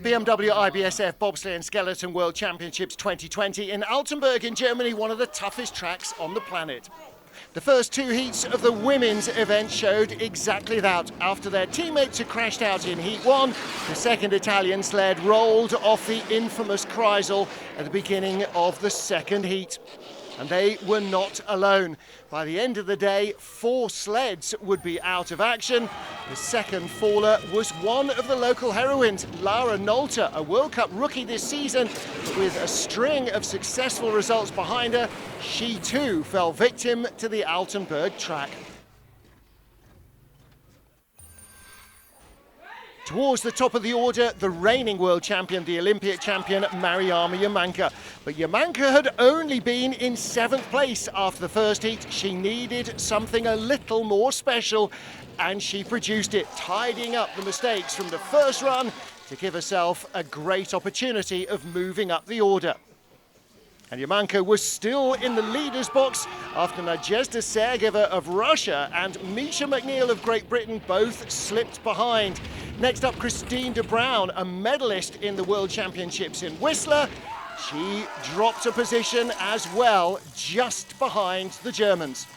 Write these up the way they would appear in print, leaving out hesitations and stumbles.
BMW IBSF Bobsleigh and Skeleton World Championships 2020 in Altenberg in Germany, one of the toughest tracks on the planet. The first two heats of the women's event showed exactly that. After their teammates had crashed out in Heat 1, the second Italian sled rolled off the infamous Kreisel at the beginning of the second heat. And they were not alone. By the end of the day, 4 sleds would be out of action. The second faller was one of the local heroines, Laura Nolte, a World Cup rookie this season. With a string of successful results behind her, she too fell victim to the Altenberg track. Towards the top of the order, the reigning world champion, the Olympic champion, Mariama Yamanka. But Yamanka had only been in 7th place after the first heat. She needed something a little more special, and she produced it, tidying up the mistakes from the first run to give herself a great opportunity of moving up the order. And Yamanka was still in the leader's box after Nadezhda Sergeyeva of Russia and Misha McNeil of Great Britain both slipped behind. Next up, Christine de Bruin, a medalist in the World Championships in Whistler. She dropped a position as well, just behind the Germans.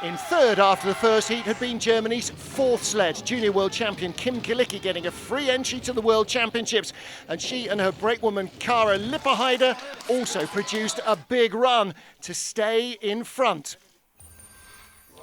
In third after the first heat had been Germany's 4th sled, junior world champion Kim Kilicki getting a free entry to the World Championships, and she and her brakewoman Kara Lipperheider also produced a big run to stay in front.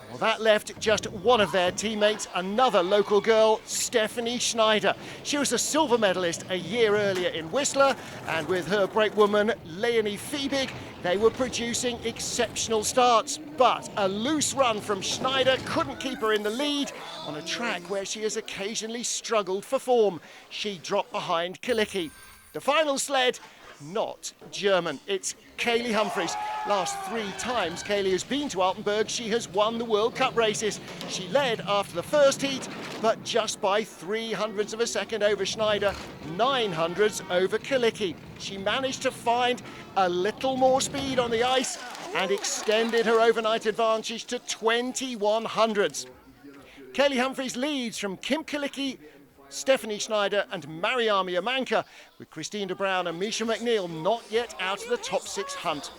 Well, that left just one of their teammates, another local girl, Stephanie Schneider. She was a silver medalist a year earlier in Whistler, and with her brakewoman Leonie Fiebig, they were producing exceptional starts. But a loose run from Schneider couldn't keep her in the lead on a track where she has occasionally struggled for form. She dropped behind Kilicki. The final sled, not German. It's Kaylee Humphries. Last 3 times Kaylee has been to Altenberg, she has won the World Cup races. She led after the first heat, but just by 300ths of a second over Schneider, 900ths over Kilicki. She managed to find a little more speed on the ice and extended her overnight advantage to 2100ths. Kaylee Humphries leads from Kim Kilicki, Stephanie Schneider and Mariama Yamanka, with Christine de Bruin and Misha McNeil not yet out of the top 6 hunt.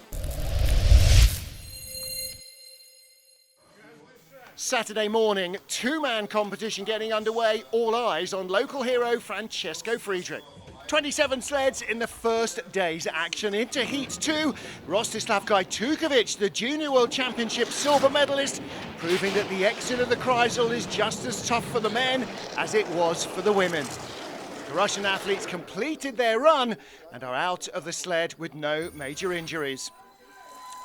Saturday morning, 2-man competition getting underway, all eyes on local hero Francesco Friedrich. 27 sleds in the first day's action. Into Heat 2, Rostislav Gajtukovic, the Junior World Championship silver medalist, proving that the exit of the Kreisel is just as tough for the men as it was for the women. The Russian athletes completed their run and are out of the sled with no major injuries.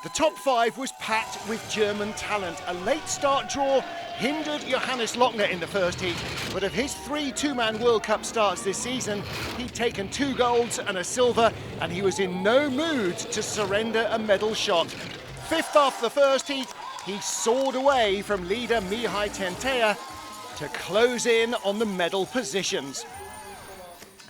The top 5 was packed with German talent. A late start draw hindered Johannes Lochner in the first heat, but of his 3 2-man World Cup starts this season, he'd taken 2 golds and a silver, and he was in no mood to surrender a medal shot. 5th after the first heat, he soared away from leader Mihai Tentea to close in on the medal positions.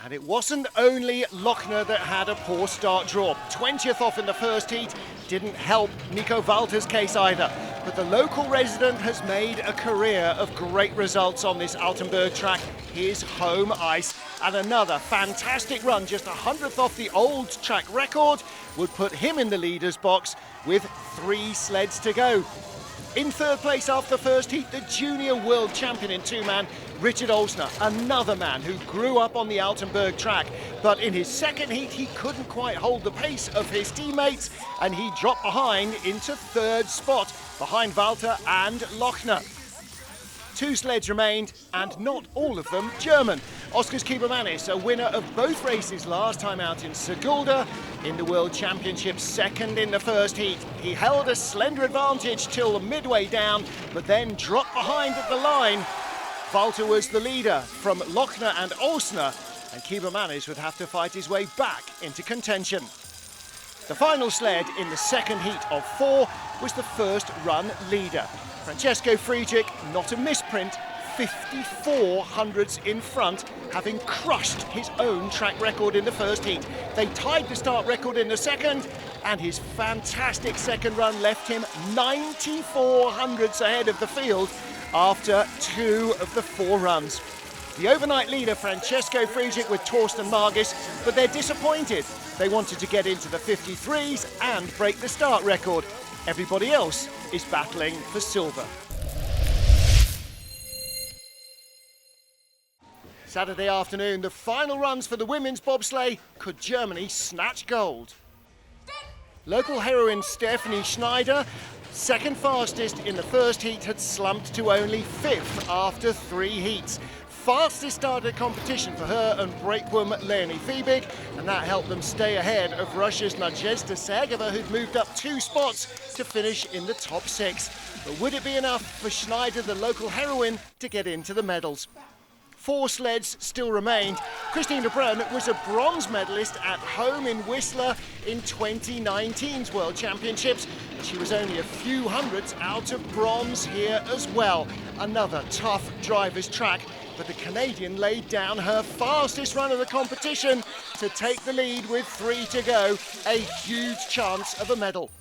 And it wasn't only Lochner that had a poor start draw. 20th off in the first heat didn't help Nico Walter's case either. But the local resident has made a career of great results on this Altenberg track, his home ice. And another fantastic run, just 100th off the old track record, would put him in the leader's box with 3 sleds to go. In third place after the first heat, the junior world champion in 2-man, Richard Olsner, another man who grew up on the Altenberg track. But in his second heat, he couldn't quite hold the pace of his teammates, and he dropped behind into 3rd spot, behind Walter and Lochner. 2 sleds remained, and not all of them German. Oskars Kiebermanis, a winner of both races last time out in Sigulda, in the World Championships, second in the first heat. He held a slender advantage till midway down, but then dropped behind at the line. Walter was the leader from Lochner and Olsner, and Kiebermanis would have to fight his way back into contention. The final sled in the second heat of 4 was the first run leader. Francesco Friedrich, not a misprint, 54 hundredths in front, having crushed his own track record in the first heat. They tied the start record in the second, and his fantastic second run left him 94 hundredths ahead of the field after 2 of the 4 runs. The overnight leader, Francesco Friedrich with Torsten Margis, but they're disappointed. They wanted to get into the 53s and break the start record. Everybody else is battling for silver. Saturday afternoon, the final runs for the women's bobsleigh. Could Germany snatch gold? Local heroine Stephanie Schneider, second fastest in the first heat, had slumped to only 5th after 3 heats. Fastest start of the competition for her and brakewoman Leonie Fiebig, and that helped them stay ahead of Russia's Nadezhda Sergeva, who'd moved up 2 spots to finish in the top 6. But would it be enough for Schneider, the local heroine, to get into the medals? 4 sleds still remained. Christine de Bruyn was a bronze medalist at home in Whistler in 2019's World Championships. She was only a few hundredths out of bronze here as well. Another tough driver's track, but the Canadian laid down her fastest run of the competition to take the lead with 3 to go. A huge chance of a medal.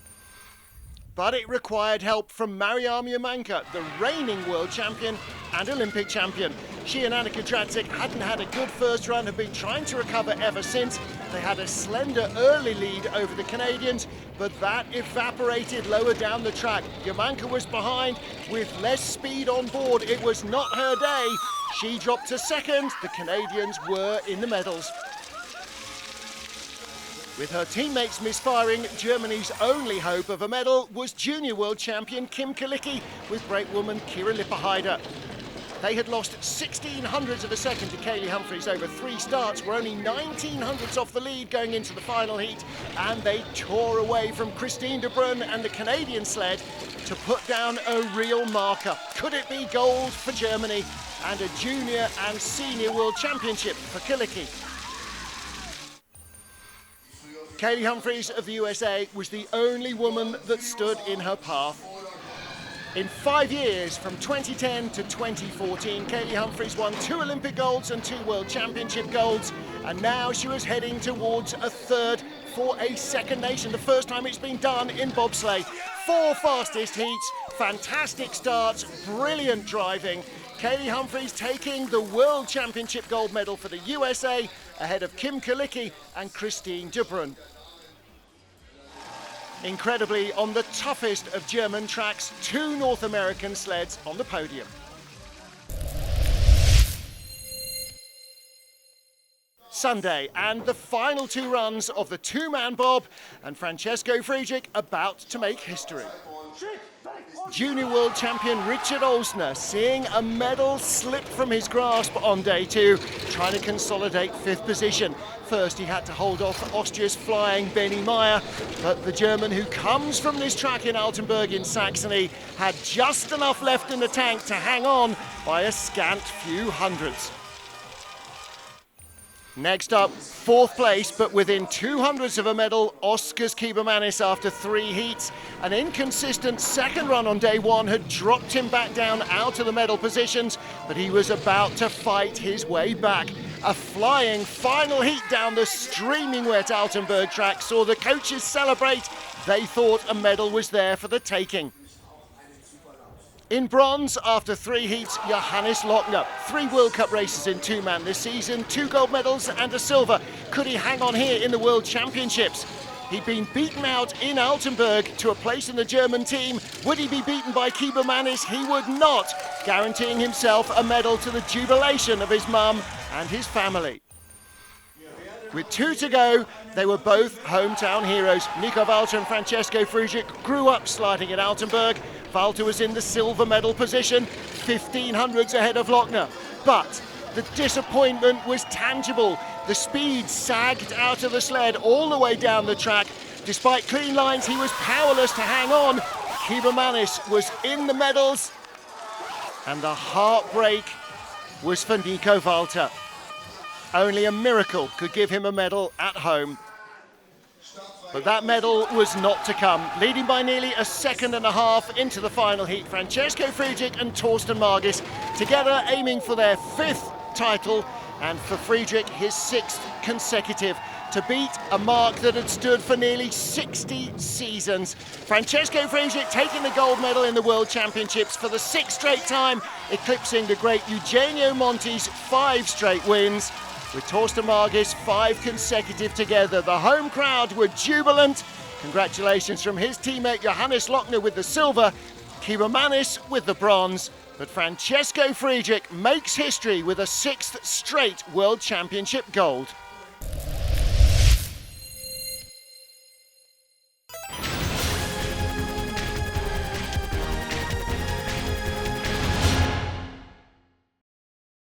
But it required help from Mariam Yamanka, the reigning world champion and Olympic champion. She and Annika Dradzic hadn't had a good first run, have been trying to recover ever since. They had a slender early lead over the Canadians, but that evaporated lower down the track. Yamanka was behind with less speed on board. It was not her day. She dropped to second. The Canadians were in the medals. With her teammates misfiring, Germany's only hope of a medal was junior world champion Kim Kalicki with brakewoman Kira Lipperheider. They had lost 16 hundredths of a second to Kaylee Humphries over 3 starts, were only 19 hundredths off the lead going into the final heat, and they tore away from Christine de Bruyn and the Canadian sled to put down a real marker. Could it be gold for Germany and a junior and senior world championship for Kalicki? Kaylee Humphries of the USA was the only woman that stood in her path. In 5 years, from 2010 to 2014, Kaylee Humphries won 2 Olympic golds and 2 World Championship golds, and now she was heading towards a 3rd for a second nation, the first time it's been done in bobsleigh. 4 fastest heats, fantastic starts, brilliant driving. Kaylee Humphries taking the World Championship gold medal for the USA ahead of Kim Kalicki and Christine de Bruyn. Incredibly, on the toughest of German tracks, 2 North American sleds on the podium. Sunday, and the final 2 runs of the 2-man bob, and Francesco Friedrich about to make history. Junior world champion Richard Olsner seeing a medal slip from his grasp on day 2, trying to consolidate 5th position. First he had to hold off Austria's flying Benny Meyer, but the German, who comes from this track in Altenberg in Saxony, had just enough left in the tank to hang on by a scant few hundredths. Next up, 4th place, but within 2 hundredths of a medal, Oskars Kibermanis after 3 heats. An inconsistent second run on day 1 had dropped him back down out of the medal positions, but he was about to fight his way back. A flying final heat down the streaming wet Altenberg track saw the coaches celebrate. They thought a medal was there for the taking. In bronze, after 3 heats, Johannes Lochner. 3 World Cup races in 2-man this season, 2 gold medals and a silver. Could he hang on here in the World Championships? He'd been beaten out in Altenberg to a place in the German team. Would he be beaten by Kibermanis? He would not, guaranteeing himself a medal to the jubilation of his mum and his family. With 2 to go, they were both hometown heroes. Nico Walter and Francesco Friedrich grew up sliding at Altenberg. Walter was in the silver medal position, 15 hundredths ahead of Lochner. But the disappointment was tangible. The speed sagged out of the sled all the way down the track. Despite clean lines, he was powerless to hang on. Kibermanis was in the medals, and the heartbreak was for Nico Walter. Only a miracle could give him a medal at home. But that medal was not to come. Leading by nearly a second and a half into the final heat, Francesco Friedrich and Torsten Margis together aiming for their 5th title, and for Friedrich his 6th consecutive. to beat a mark that had stood for nearly 60 seasons. Francesco Friedrich taking the gold medal in the World Championships for the 6th straight time, eclipsing the great Eugenio Monti's 5 straight wins. With Torsten Margis 5 consecutive together, the home crowd were jubilant. Congratulations from his teammate Johannes Lochner with the silver, Kiba Manis with the bronze. But Francesco Friedrich makes history with a 6th straight World Championship gold.